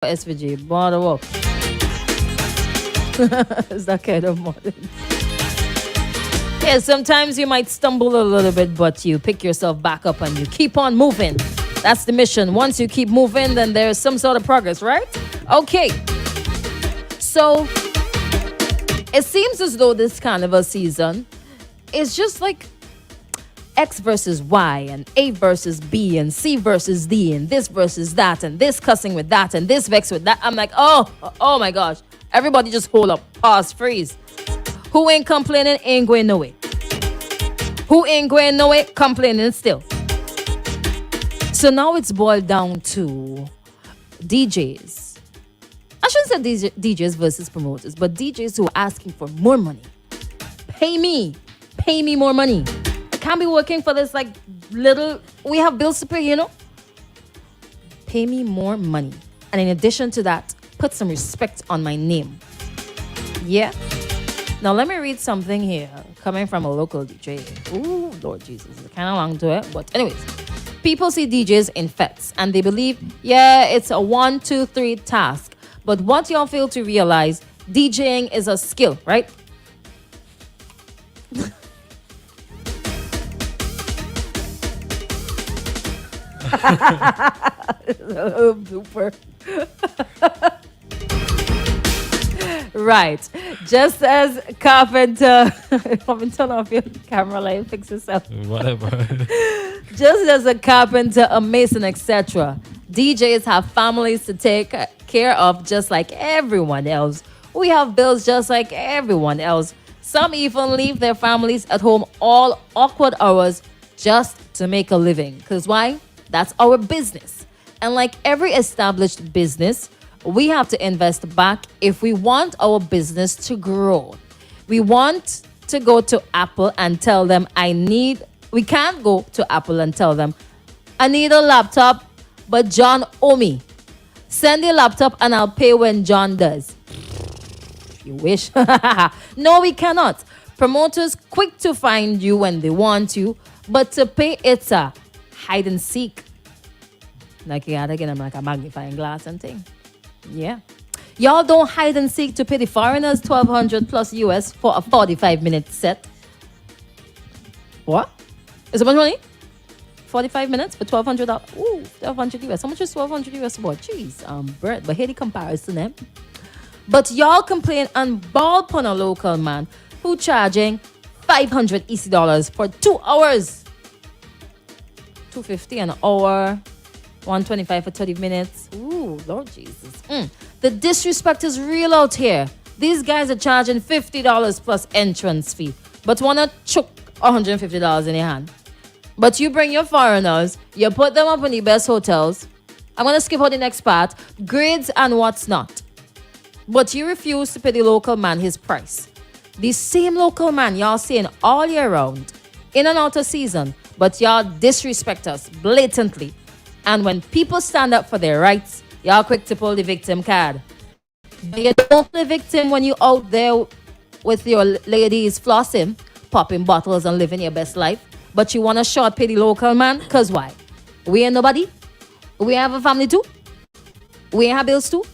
SVG, bother up. It's that kind of modern. Yeah, sometimes you might stumble a little bit, but you pick yourself back up and you keep on moving. That's the mission. Once you keep moving, then there's some sort of progress, right? Okay. So it seems as though this carnival season is just like X versus Y and A versus B and C versus D and this versus that and this cussing with that and this vex with that. I'm like, oh my gosh. Everybody just hold up, pause, freeze. Who ain't complaining ain't going nowhere. Who ain't going nowhere complaining still. So now it's boiled down to DJs. I shouldn't say DJs versus promoters, but DJs who are asking for more money. Pay me more money. I can't be working for this like little, we have bills to pay, you know? Pay me more money. And in addition to that, put some respect on my name. Yeah. Now let me read something here coming from a local DJ. Ooh, Lord Jesus, it's kind of long to it. But anyways, people see DJs in fests and they believe, yeah, it's a 1, 2, 3 task. But what y'all fail to realize, DJing is a skill, right? Blooper. Right. Just as Carpenter, come and turn off your camera light, fix yourself. Whatever. Just as a carpenter, a mason, etc., DJs have families to take care of just like everyone else. We have bills just like everyone else. Some even leave their families at home all awkward hours just to make a living. Because why? That's our business. And like every established business, we have to invest back if we want our business to grow. We want to go to Apple and tell them we can't go to Apple and tell them, I need a laptop, but John owe me. Send the laptop and I'll pay when John does. You wish. No, we cannot. Promoters quick to find you when they want you, but to pay it's a hide and seek. Like you gotta get them like a magnifying glass and thing. Yeah. Y'all don't hide and seek to pay the foreigners $1,200 plus US for a 45-minute set. What? Is it much money? 45 minutes for $1,200. Ooh, $1,200 US. How much is $1,200 US for? Jeez, bread. But here the comparison, eh? But y'all complain and ball pon a local man who charging $500 EC dollars for 2 hours. $250 an hour. $125 for 30 minutes. Ooh, Lord Jesus. The disrespect is real out here. These guys are charging $50 plus entrance fee, but wanna chuck $150 in your hand. But you bring your foreigners, you put them up in the best hotels. I'm gonna skip out the next part, grades and what's not. But you refuse to pay the local man his price. The same local man y'all seeing all year round, in and out of season, but y'all disrespect us blatantly. And when people stand up for their rights, y'all quick to pull the victim card. But you don't play victim when you out there with your ladies flossing, popping bottles and living your best life. But you want to short pay the local man? Cause why? We ain't nobody? We have a family too? We ain't have bills too?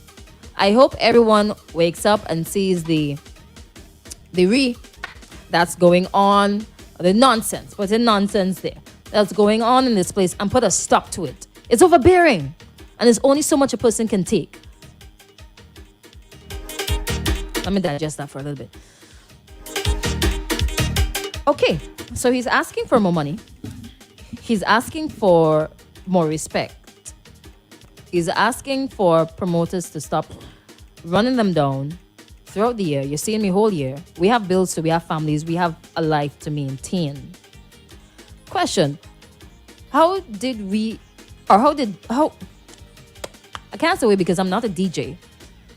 I hope everyone wakes up and sees the that's going on, the nonsense, but the nonsense there that's going on in this place and put a stop to it. It's overbearing, and there's only so much a person can take. Let me digest that for a little bit. Okay, so he's asking for more money. He's asking for more respect. He's asking for promoters to stop running them down throughout the year. You're seeing me whole year. We have bills to, we have families, we have a life to maintain. Question, how I can't say because I'm not a DJ,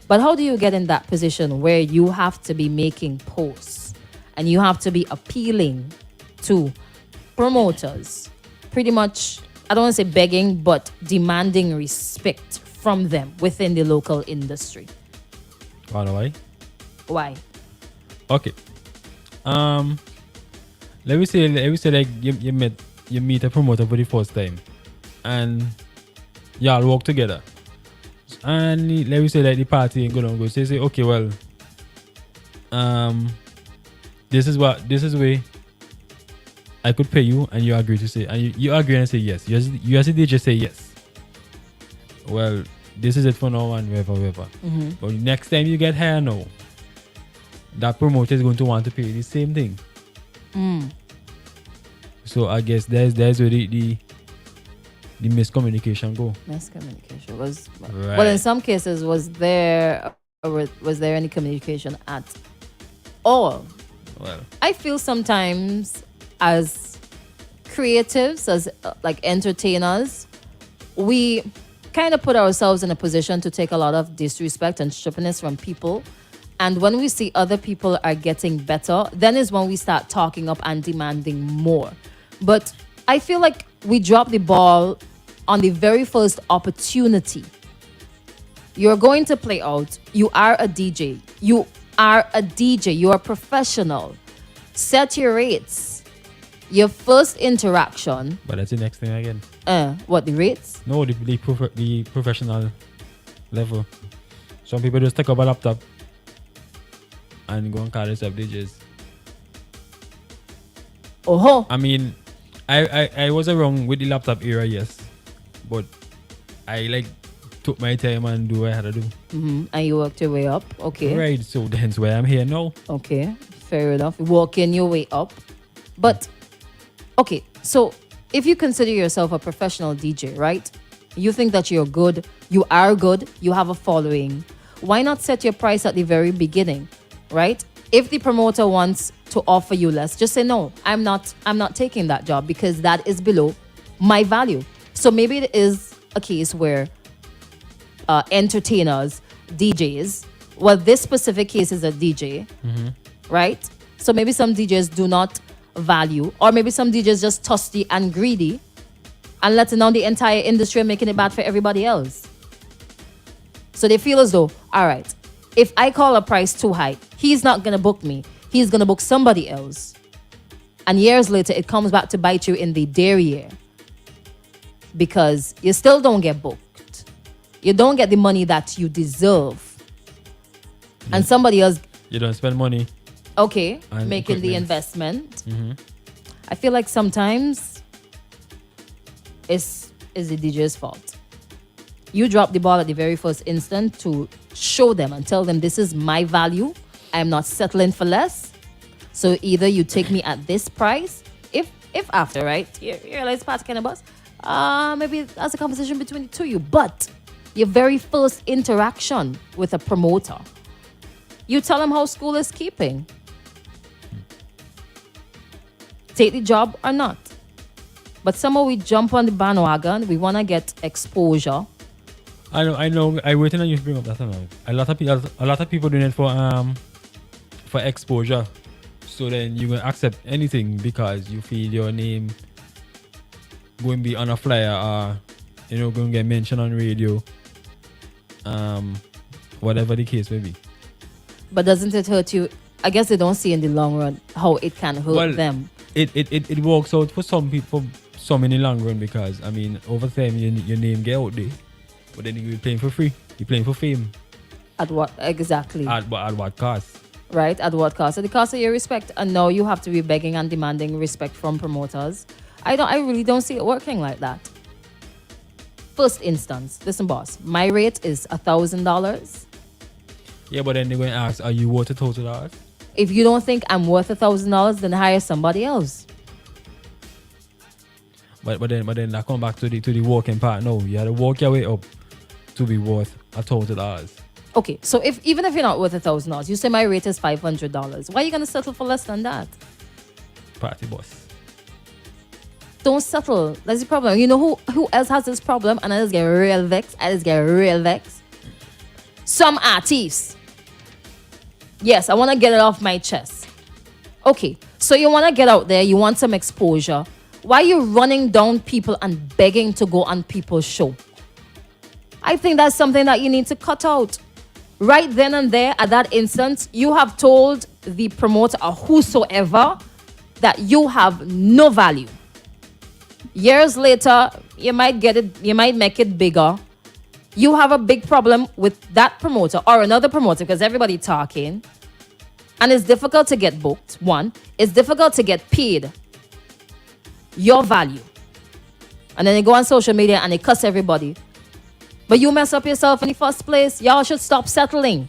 but how do you get in that position where you have to be making posts and you have to be appealing to promoters, pretty much, I don't want to say begging, but demanding respect from them within the local industry? Why? Why? Okay. Let me say like you meet a promoter for the first time and y'all work together. and let me say like the party ain't gonna go. So you say, okay, well, this is way I could pay you, and you agree to say, and you agree and say yes. You as a DJ say yes. Well, this is it for now, and whatever. But next time you get here now, that promoter is going to want to pay the same thing. So I guess there's where the miscommunication go. Miscommunication was Right. well, in some cases, was there any communication at all? Well, I feel sometimes as creatives, as like entertainers, we kind of put ourselves in a position to take a lot of disrespect and stupidness from people. And when we see other people are getting better, then is when we start talking up and demanding more. But I feel like we drop the ball on the very first opportunity. You're going to play out. You are a DJ. You are a DJ. You are a professional. Set your rates. Your first interaction. but that's the next thing again. What, the rates? No, the professional level. Some people just take up a laptop and go and call themselves DJs. Oh, I mean, I was around with the laptop era, yes, but I like took my time and do what I had to do. and you worked your way up. Okay. Right, so hence why I'm here now. Okay, fair enough. Walking your way up. But, okay, so if you consider yourself a professional DJ, right? You think that you're good, you are good, you have a following. Why not set your price at the very beginning, right? If the promoter wants to offer you less, just say no, I'm not taking that job because that is below my value. So maybe it is a case where entertainers, DJs, well, this specific case is a DJ, right? So maybe some DJs do not value, or maybe some DJs just thirsty and greedy and letting down the entire industry and making it bad for everybody else. So they feel as though, all right, if I call a price too high, he's not going to book me. He's going to book somebody else. And years later, it comes back to bite you in the derriere because you still don't get booked. You don't get the money that you deserve. And somebody else, You don't spend money. okay, And making the equipment. investment. I feel like sometimes it's the DJ's fault. You drop the ball at the very first instant to show them and tell them this is my value. I am not settling for less. So either you take me at this price, if after, right? You realize part kind of bus. Maybe that's a conversation between the two of you. But your very first interaction with a promoter, you tell them how school is keeping. Take the job or not. But somehow we jump on the bandwagon. We want to get exposure. I know. I waiting on you to bring up that now. A lot of people doing it for exposure. So then you will accept anything because you feel your name going to be on a flyer or going to get mentioned on radio. Whatever the case may be. But doesn't it hurt you? I guess they don't see in the long run how it can hurt them. It works out for some people, some in the long run because I mean over time your name get out there, but then you're playing for free. You're playing for fame. At what exactly? At what cost? Right? At what cost? At the cost of your respect. And now you have to be begging and demanding respect from promoters. I really don't see it working like that. First instance, listen, boss. My rate is $1,000. Yeah, but then they're going to ask, are you worth $1,000? If you don't think I'm worth $1,000, then hire somebody else. But then I come back to the working part. No, you have to work your way up to be worth $1,000. Okay, so even if you're not worth $1,000, you say my rate is $500. Why are you gonna settle for less than that? Party boss. Don't settle. That's the problem. You know who else has this problem? And I just get real vexed. Some artists. Yes, I want to get it off my chest. Okay, so you want to get out there. You want some exposure. Why are you running down people and begging to go on people's show? I think that's something that you need to cut out. Right then and there, at that instant, you have told the promoter or whosoever that you have no value. Years later, you might get it, you might make it bigger, you have a big problem with that promoter or another promoter because everybody talking, and it's difficult to get booked. One, it's difficult to get paid your value, and then they go on social media and they cuss everybody. But you mess up yourself in the first place. Y'all should stop settling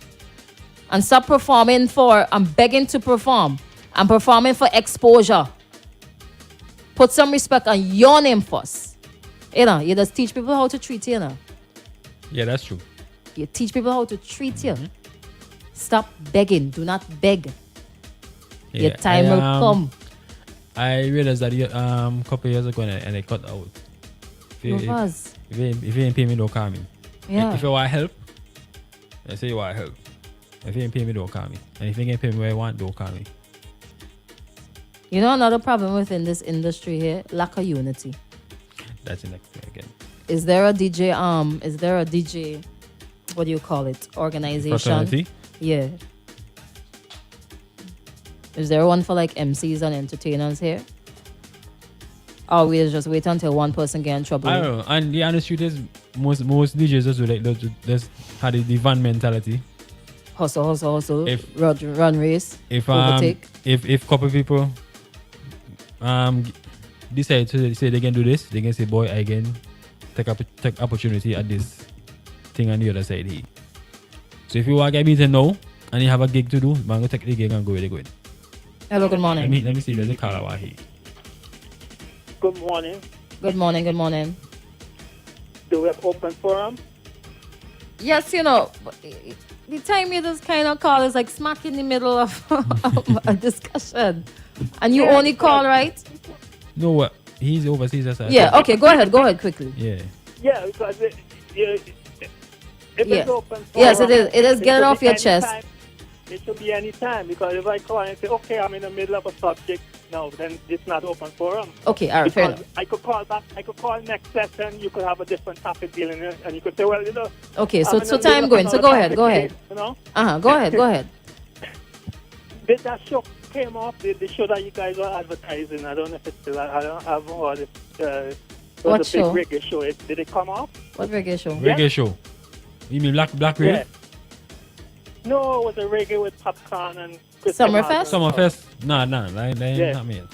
and stop performing for and begging to perform and performing for exposure. Put some respect on your name first. You know, you just teach people how to treat you, you know. Yeah, that's true. You teach people how to treat you. Stop begging. Do not beg. Your time will come. I realized that a couple years ago and I cut out. If you ain't pay me, don't call me. Yeah. If you want help, I say you want help. If you ain't pay me, don't call me. And if you ain't pay me what I want, don't call me. You know another problem within this industry here? Lack of unity. That's the next thing again. Is there a DJ, what do you call it? Organization? Fraternity? Yeah. Is there one for like MCs and entertainers here? Or we just wait until one person get in trouble? I don't know. And the honest truth is, most DJs just do like just had the van mentality. Hustle. If- Run race. If overtake. if couple people decide to say they can do this, they can say, boy, I can take opportunity at this thing on the other side here. So if you want to get beaten now and you have a gig to do, man, go take the gig and go where they going. Hello, good morning. Let me see. There's a call out here. Good morning. Good morning. Do we have open forum? Yes, you know, the time you just kind of call is like smack in the middle of a discussion. And you only call, right? No, what? He's overseas. That's Yeah, okay, go ahead quickly. Yeah. Yeah, because if Yeah. it's open forum, Yes, it is. It is. Get it should off be your any chest. time. It should be any time, because if I call and say, okay, I'm in the middle of a subject, no, then it's not open forum. Okay, all right, fair Because enough. I could call back, I could call next session, you could have a different topic dealing with it, and you could say, well, you know. Okay, I'm in so the time middle of going. So another go ahead. topic, You know? Go ahead. That show came off, the show that you guys were advertising. I don't know if it's still, I don't have all this. It What was a show? big reggae show. Did it come off? What reggae show? Reggae show. You mean Black Rail? Yeah. No, it was a reggae with popcorn and Chris Summerfest? Martin. Summerfest? Nah, that ain't Yeah. not me yet.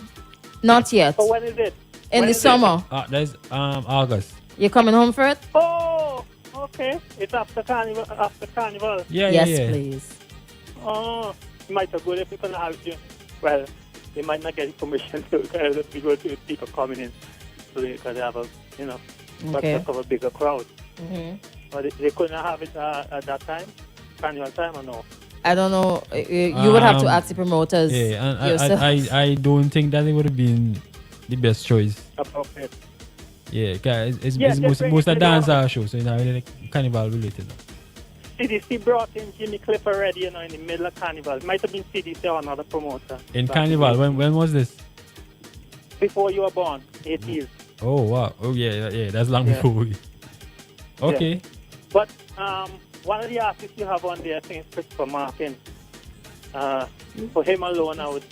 Not yet. So when is it? In When the is it? summer. That's August. You coming home for it? Oh, okay. It's after carnival. After carnival. Yeah, Yes, yeah. please. Oh, it might have good if you can have you. Well, they might not get permission to go to people coming in, so they can have a Okay. of a bigger crowd. hmm But they couldn't have it at that time, carnival time or no? I don't know. You would have to ask the promoters Yeah, and yourself. I don't think that it would have been the best choice. Appropriate. Yeah, cause it's Yeah, most they of bring- dance show, so you know, really like carnival related. CDC brought in Jimmy Cliff already, in the middle of carnival. It might have been CDC or another promoter. In Back carnival, when was this? Before you were born, 80s. Oh wow, oh yeah, that's long Yeah. before we. Okay. But one of the artists you have on there, I think, is Christopher Martin. For him alone, I would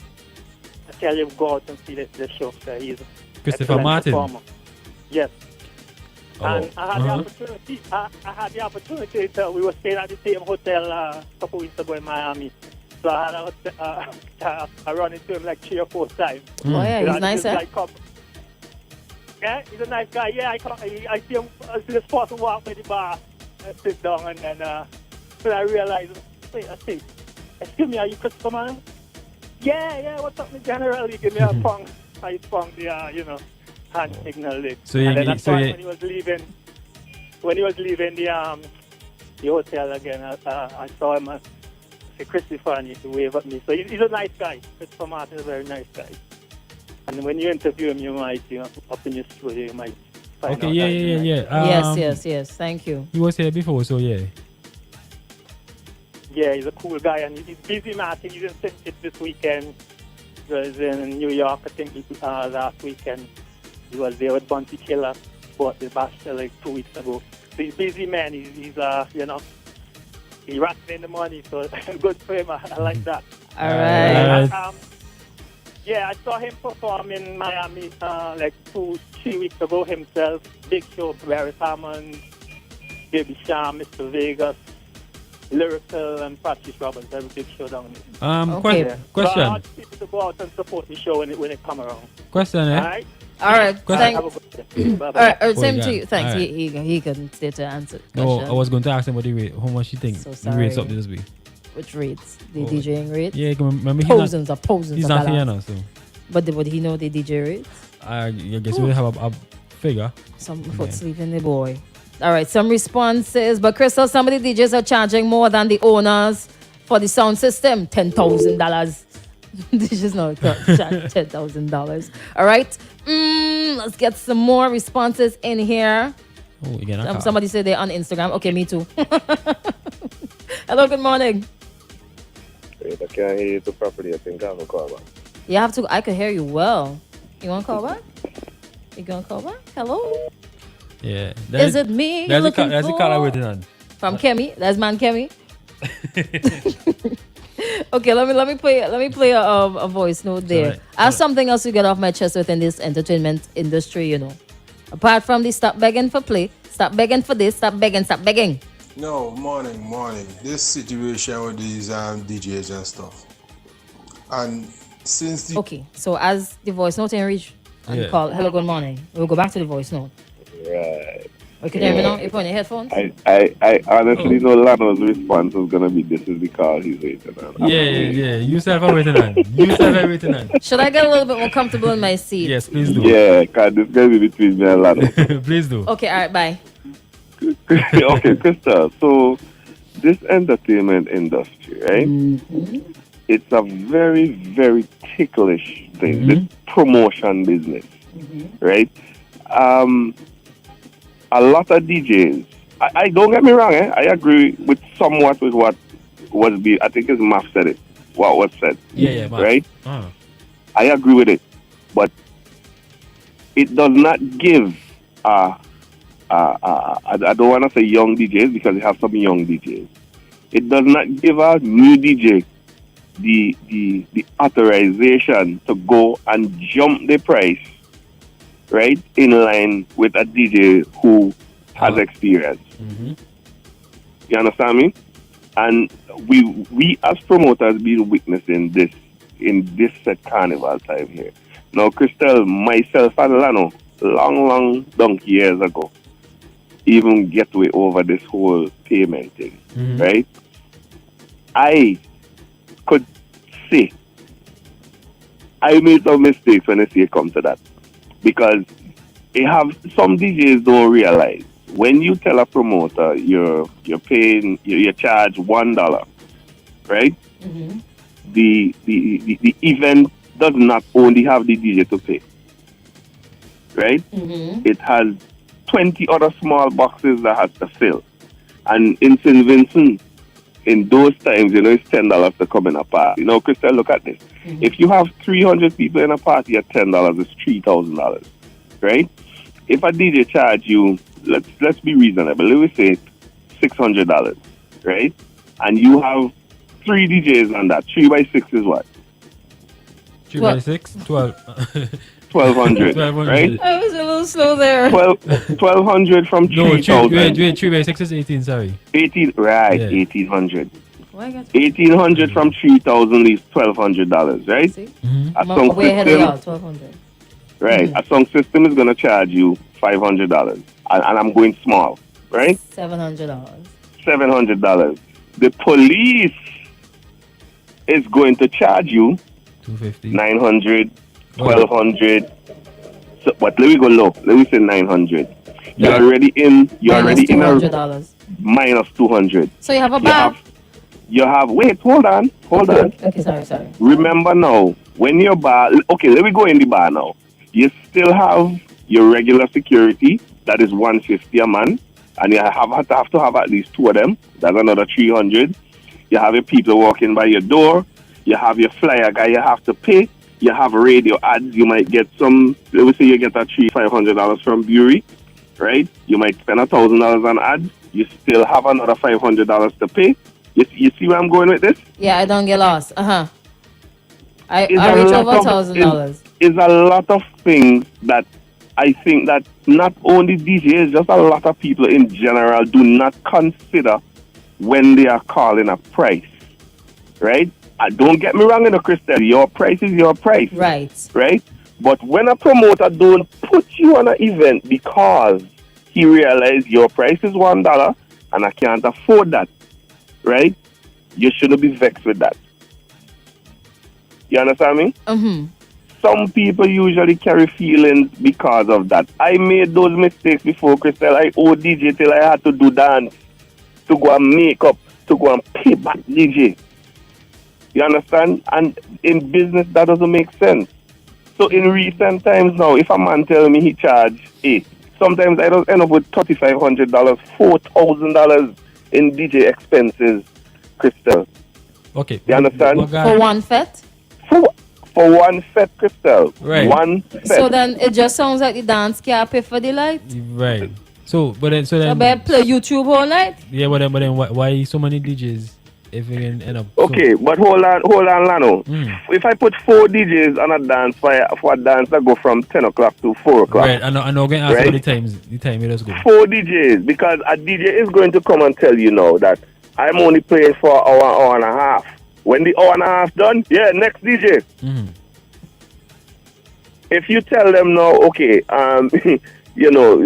tell you go out and see the show. He's an Christopher excellent Martin. performer. Yes. Oh. And I had the opportunity. I had the opportunity. We were staying at the same hotel a couple weeks ago in Miami. So I had I run into him like 3 or 4 times. Oh yeah, You know, he's nice, this eh? guy come- Yeah, he's a nice guy. Yeah, I see him. I see this person walk by the bar and sit down, and then when I realized, wait, I say, excuse me, are you Christopher man? Yeah. What's up, Mr. General? He gave me a pong. I pong the hand signal. So and you- then I so saw you- him when he was leaving the hotel again. I saw him. Say Christopher, and he wave at me. So he's a nice guy. Christopher Martin is a very nice guy. And when you interview him, you might, up in your studio, you might find Okay, out. yeah. Yes. Thank you. He was here before, so yeah. Yeah, he's a cool guy, and he's busy, man. I think he's in St. Kitts this weekend. He was in New York, I think, last weekend. He was there with Bunty Killer, bought the Bastille like 2 weeks ago. So he's busy, man. He's he rats in the money, so good for him. I like that. All right. Alright. Yeah, I saw him perform in Miami like 2-3 weeks ago himself. Big show, Barry Hammond, Baby Sham, Mr. Vegas, Lyrical, and Patrice Roberts. Have a big show down there. Okay. So I Question. urge people to go out and support the show when it come around. Question, All eh? right? All right. Question. Have a good day. Bye-bye. All right. Same Oh, to yeah. you. Thanks. All right. He couldn't stay to answer. the No, question. I was going to ask him what he rate. How much you think So he rates sorry. up this week? Which rates? The Oh. DJing rates? Yeah, remember he's Thousands not of here dollars. now, so But would he know the DJ rates? I guess we have a figure. Some foot Yeah. sleeping the boy. All right, some responses. But Crystal, some of the DJs are charging more than the owners for the sound system. $10,000. DJs now charge $10,000. All right. Let's get some more responses in here. Oh, again, I can't. Somebody said they're on Instagram. Okay, me too. Hello, good morning. I can't hear you too properly. I think I'm a call back. You have to. I could hear you well. You want to call back? You gonna call back? Hello. Yeah. Is it me you're That's looking the for? call I waiting on. From Kemi. That's man Kemi. Okay, let me play a voice note there. Alright. I have something else to get off my chest within this entertainment industry, you know. Apart from the stop begging for play, stop begging for this, stop begging. No, morning. This situation with these DJs and stuff. And since the Okay, so as the voice note in reach and Yeah. call, hello, good morning. We'll go back to the voice note. Right. You can hear me now? You put on your headphones? I honestly know Lano's response is gonna be this is the call he's waiting on. Yeah. You self are waiting on. Should I get a little bit more comfortable in my seat? Yes, please do. Yeah, cause this gonna be between me and Lano. Please do. Okay, all right, bye. Okay, Krista. So this entertainment industry, right? It's a very, very ticklish thing. This promotion business, right? A lot of DJs. I don't get me wrong. I agree with somewhat with what was I think it's Maf said it. What was said, Yeah, man. right? Ah. I agree with it, but it does not give. I don't want to say young DJs because we have some young DJs. It does not give a new DJ the authorization to go and jump the price, right, in line with a DJ who has experience. You understand me? And we as promoters been witnessing this in this set carnival time here. Now, Crystal, myself and Lano, long donkey years ago, even get away over this whole payment thing, right? I could say I made some mistakes when I see it come to that, because some DJs don't realize when you tell a promoter you're paying you charge $1, right? The event does not only have the DJ to pay, right? It has 20 other small boxes that has to fill. And in St. Vincent, in those times, it's $10 to come in a party. Crystal, look at this. If you have 300 people in a party at $10, it's $3,000, right? If a DJ charge you, let's be reasonable. Let me say $600, right? And you have 3 DJs on that. 3 by 6 is what? 3 by 6? 12. 1,200, 1,200. right? I was a little slow there. 1,200 from No, 3,000. wait, 3 by 6 is 18, sorry. 18, right? Yeah. 1,800. Why I got 1,800 from 3,000 leaves $1,200, right? see? A song Way ahead of y'all, system, 1,200. right? A song system is gonna charge you $500, and I'm going small, right? $700. $700. The police is going to charge you 250. 900, 1,200. So, but let me go low. Let me say 900. You're Yeah. already in. You're Minus already in a $200. minus 200. So you have a You bar? have. Wait, hold on. Okay, sorry. Remember now, when your bar, okay, let me go in the bar now. You still have your regular security, that is $150 a man, and you have to have at least 2 of them. That's another $300. You have your people walking by your door. You have your flyer guy you have to pay. You have radio ads. You might get some. Let me say you get a $500 from Bury, right? You might spend $1,000 on ads. You still have another $500 to pay. You see where I'm going with this? Yeah, I don't get lost. I It's reach a over lot of- $1,000. Is a lot of things that I think that not only DJs, just a lot of people in general do not consider when they are calling a price, right? Don't get me wrong, Crystal. Your price is your price, Right. right? But when a promoter don't put you on an event because he realizes your price is $1 and I can't afford that, right? You shouldn't be vexed with that. You understand me? Mm-hmm. Some people usually carry feelings because of that. I made those mistakes before, Crystal. I owed DJ till I had to do dance, to go and make up, to go and pay back DJ. You understand? And in business, that doesn't make sense. So in recent times now, if a man tell me he charge 8, sometimes I don't end up with $3,500, $4,000 in DJ expenses, Crystal. Okay. You understand? For one fet? For one fet, Crystal. Right. One fet. So then it just sounds like the dance can't pay for the light. Right. So then I better play YouTube all night. yeah, but then why so many DJs if you can end up? Okay, but hold on, Lano. If I put 4 DJs on a dance for a dance that go from 10 o'clock to 4 o'clock. Right, and I'm going to ask Right. about the time it does go. 4 DJs, because a DJ is going to come and tell you now that I'm only playing for an hour and a half. When the hour and a half done, yeah, next DJ. Mm-hmm. If you tell them now, okay, you know,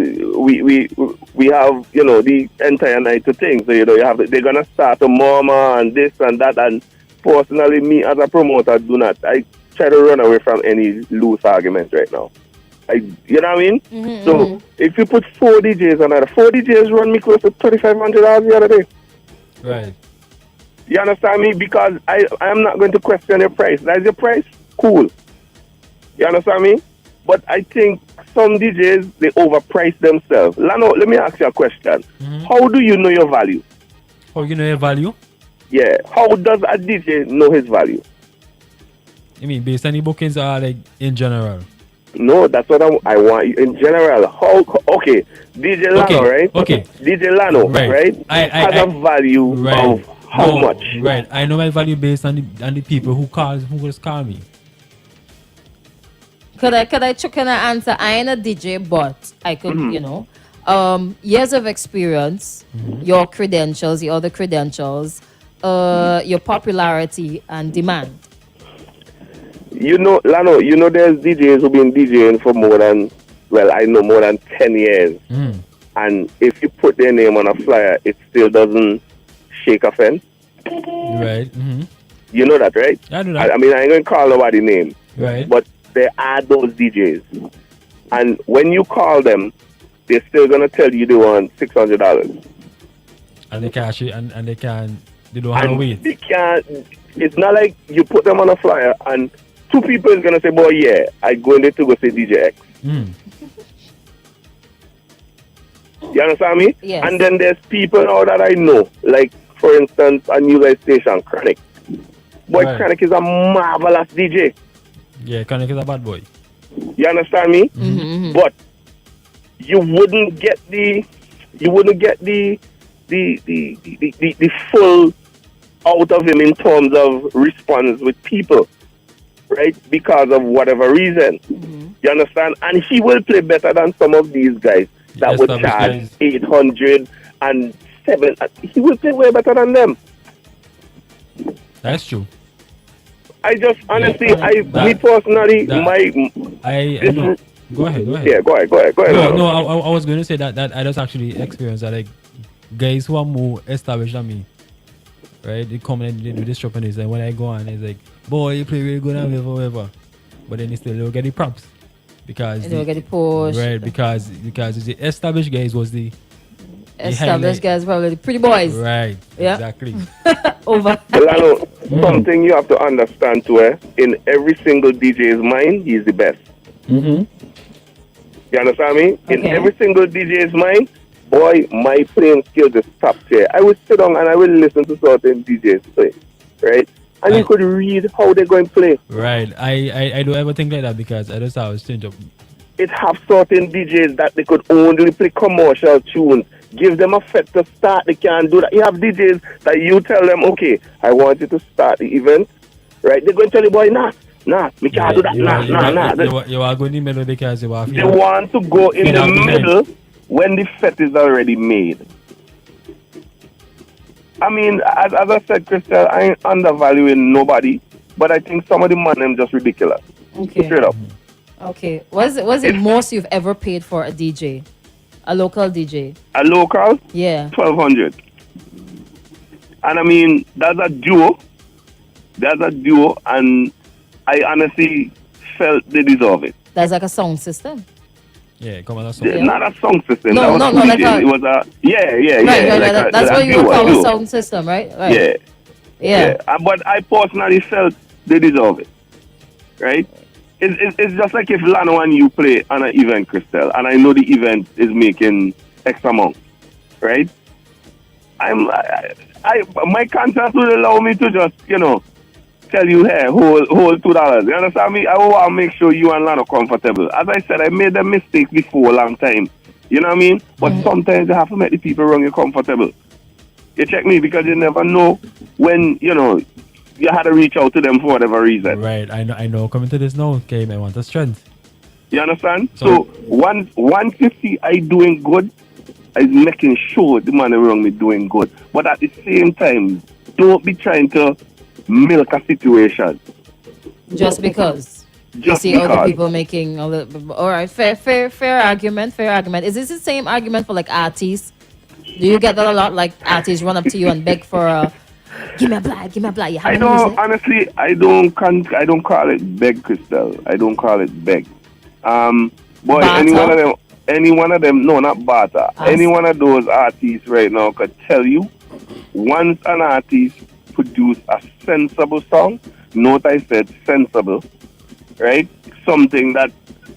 we have, you know, the entire night to think. So, you know, they're gonna start a murmur and this and that. And personally, me as a promoter, I try to run away from any loose arguments right now. You know what I mean? Mm-hmm, So if you put 4 DJs on that, 4 DJs run me close to $3,500 the other day. Right. You understand me? Because I am not going to question your price. That's your price? Cool. You understand me? But I think some DJs, they overprice themselves. Lano, let me ask you a question. How do you know your value? How you know your value? Yeah. How does a DJ know his value? I mean, based on the bookings are like in general. No, that's what I want. In general, okay, DJ Lano, Okay, right? okay. DJ Lano, right? Has a value Right. of how much? Right. I know my value based on the people who just call me. Could I chuck in an answer? I ain't a DJ, but I could, you know, years of experience, your credentials, your other credentials, your popularity and demand. You know, Lano, you know there's DJs who've been DJing for more than 10 years. And if you put their name on a flyer, it still doesn't shake a fence. Right. Mm-hmm. You know that, right? I know that. I mean, I ain't going to call nobody name. Right. But there are those DJs. And when you call them, they're still going to tell you they want $600. And they can't and they don't have to And wait. they can't, it's not like you put them on a flyer and 2 people is going to say, boy, yeah, I going there to go see DJ X. You understand me? Yes. And then there's people now that I know, like, for instance, a new guy station, Chronic. Boy, Right. Chronic is a marvelous DJ. Yeah, Chronic is a bad boy. You understand me? But you wouldn't get the full out of him in terms of response with people, right? Because of whatever reason. You understand? And he will play better than some of these guys that would Established charge 800 and 7. He will play way better than them. That's true. I just honestly, I know. Go ahead. Yeah, go ahead. No, I was going to say that I just actually experienced that, like, guys who are more established than me, right? They come and they do this shopping, and when I go on, it's like, boy, you play really good and whatever. But then they still don't get the props because You don't get the push. right, because the established guys was the Established highlight. guys, probably the pretty boys. Right. Yeah. Exactly. Over. Delano, something you have to understand too, in every single DJ's mind, he's the best. You understand me? In Okay. every single DJ's mind, boy, my playing skills is top tier. I will sit down and I will listen to certain DJs play, right? And you could read how they're going to play. Right. I don't ever think like that because I just always change up. It have certain DJs that they could only play commercial tunes. Give them a fet to start. They can't do that. You have DJs that you tell them, okay, I want you to start the event, right? They're going to tell you, boy, nah, Nah, me can't do that. Nah. You are going in the middle because you are They want to go in the middle when the fet is already made. I mean, as I said, Crystal, I ain't undervaluing nobody, but I think some of the man them just ridiculous. Okay. Straight up. Okay. What's the most you've ever paid for a DJ? A local DJ? A local, Yeah. 1,200. And I mean, that's a duo. And I honestly felt they deserve it. That's like a sound system. Yeah, come on, that's all. Yeah. Not a song system. No, that was no, two like DJs. a- It was a Right. like That's a what you duo, would call duo. a sound system, right? Right. Yeah. Yeah. But I personally felt they deserve it. Right? It's just like if Lano and you play on an event, Crystal, and I know the event is making X amount, right? My conscience would allow me to just, tell you, hey, hold $2. You understand me? I want to make sure you and Lano comfortable. As I said, I made a mistake before a long time. You know what I mean? But sometimes you have to make the people around you comfortable. You check me because you never know when, you had to reach out to them for whatever reason. Right, I know. Coming to this now, okay, I want a strength. You understand? So once you see I doing good, I'm making sure the man around me doing good. But at the same time, don't be trying to milk a situation. Just because. You Just see other because. people making a little bit. All right, fair argument. Is this the same argument for like artists? Do you get that a lot? Like artists run up to you and beg for a, give me a black. You have I a don't music? honestly. I don't call it beg, Crystal. I don't call it beg. Boy, Barter? any one of them. No, not barter. Any one of those artists right now could tell you. Once an artist produce a sensible song, note I said sensible, right? Something that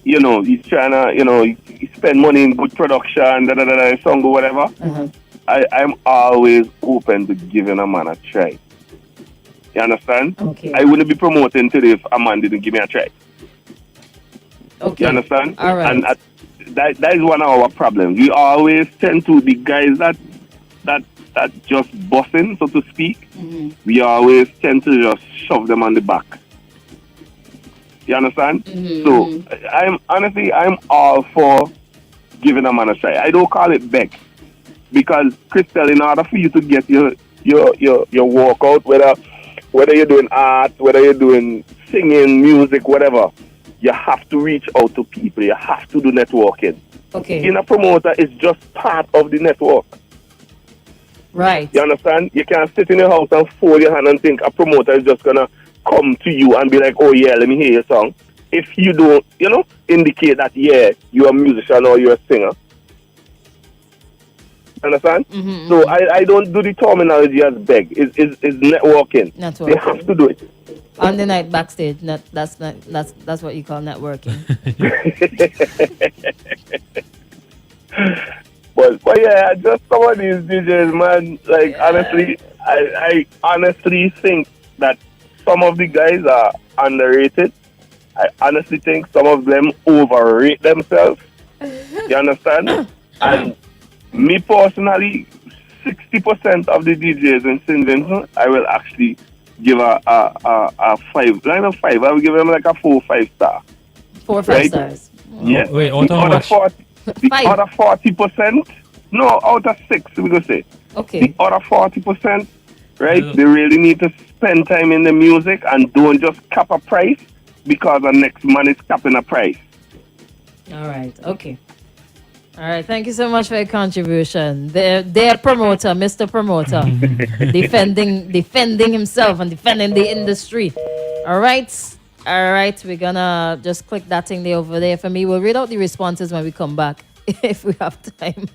he's trying to he spend money in good production, song or whatever. I'm always open to giving a man a try. You understand? Okay. I wouldn't be promoting today if a man didn't give me a try. Okay. You understand? All right. And that is one of our problems. We always tend to the guys that just bossing, so to speak. We always tend to just shove them on the back. You understand? So I'm all for giving a man a try. I don't call it beg because Crystal, in order for you to get your workout, whether you're doing art, whether you're doing singing, music, whatever, you have to reach out to people. You have to do networking. Okay. Being a promoter is just part of the network. Right. You understand? You can't sit in your house and fold your hand and think a promoter is just gonna come to you and be like, oh yeah, let me hear your song. If you don't, indicate that you're a musician or you're a singer. Understand? So I don't do the terminology as beg. It's networking. Networking. They have to do it. On the night backstage, that's what you call networking. But yeah, just some of these DJs, man. Like honestly, I honestly think that some of the guys are underrated. I honestly think some of them overrate themselves. You understand? And me personally, 60% of the DJs in St. Vincent, I will actually give a 5. Not a 5. I will give them like a 4 or 5 star. 4 or 5 Right? stars. Yeah. Wait, out of much? The Five. other 40%, no, out of 6, we go say. Okay. The other 40%, right? They really need to spend time in the music and don't just cap a price because the next man is capping a price. All right. Okay. All right. Thank you so much for your contribution. Their promoter, Mr. Promoter, defending himself and defending the industry. All right. We're gonna just click that thing there over there for me. We'll read out the responses when we come back if we have time.